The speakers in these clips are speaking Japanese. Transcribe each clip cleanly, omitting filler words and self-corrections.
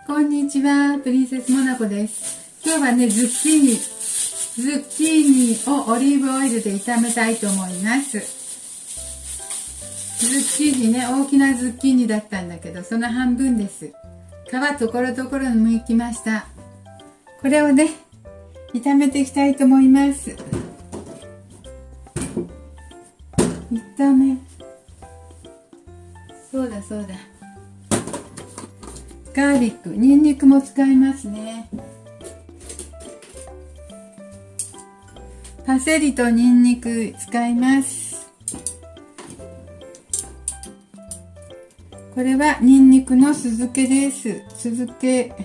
こんにちは、プリンセスモナコです。今日はね、ズッキーニをオリーブオイルで炒めたいと思います。ズッキーニね、大きなズッキーニだったんだけど、その半分です。皮ところどころに剥きました。これをね、炒めていきたいと思います。そうだ。ガーリック、ニンニクも使いますね。パセリとニンニク使います。これはニンニクの酢漬けです。酢漬け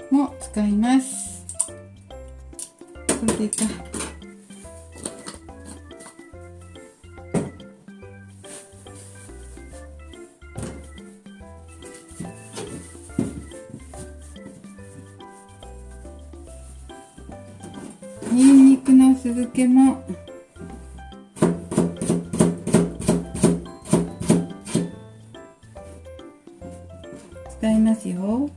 も使います。これでいいか。ニンニクの酢漬けも使いますよ。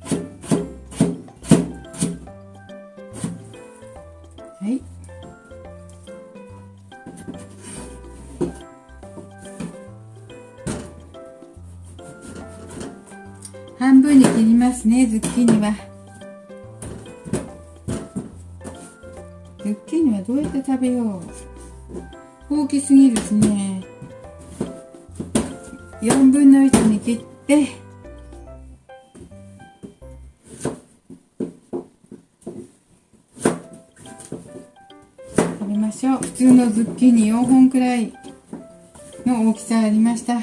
はい。半分に切りますね、ズッキーニは。ズッキーニはどうやって食べよう。大きすぎるしね。4分の1に切って食べましょう。普通のズッキーニ4本くらいの大きさありました。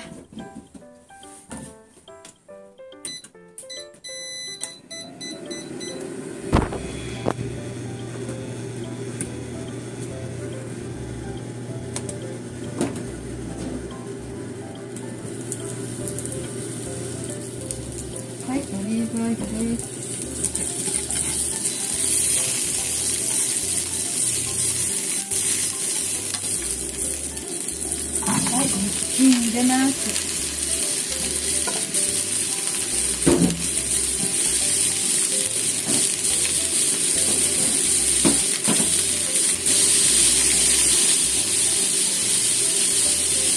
はい、オリーブオイルです。はい、ズッキーニ入れます。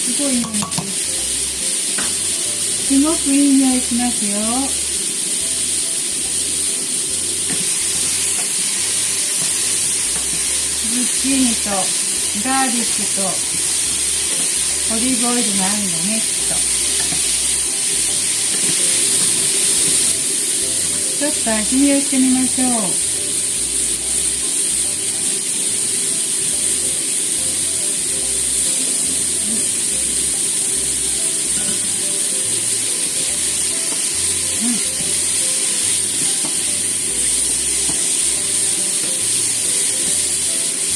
すごい匂い。すごくいい匂いしますよ。ズッキーニとガーリックとオリーブオイルがあるのね、きっと。ちょっと味見をしてみましょう。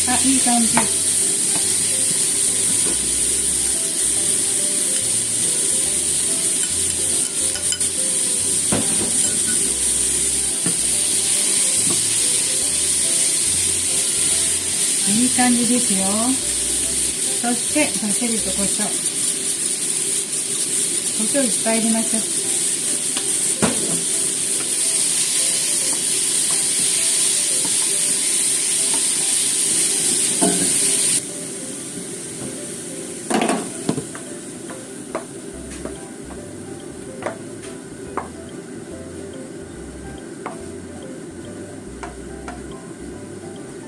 あ、いい感じ。いい感じですよ。そしてパセリと胡椒。胡椒いっぱい入れましょう。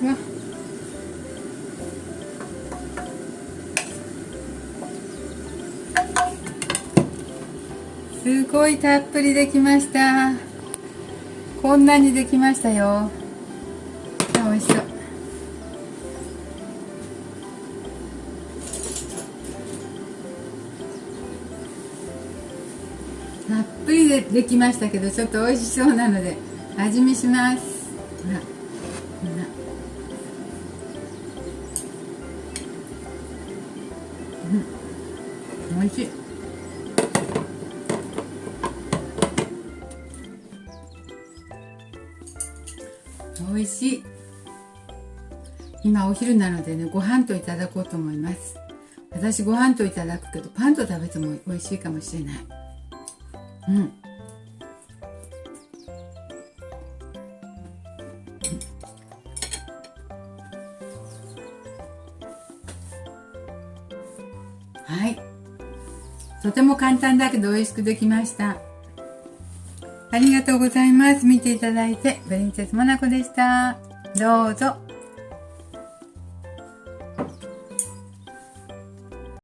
わ、すごいたっぷりできました。こんなにできましたよ。あ、美味しそう。たっぷりできましたけど、ちょっと美味しそうなので味見します。ほら、美味しい。美味しい。今お昼なのでね、ご飯といただこうと思います。私ご飯といただくけど、パンと食べても美味しいかもしれない。はい。とても簡単だけど美味しくできました。ありがとうございます。見ていただいて、プリンセスモナコでした。どうぞ。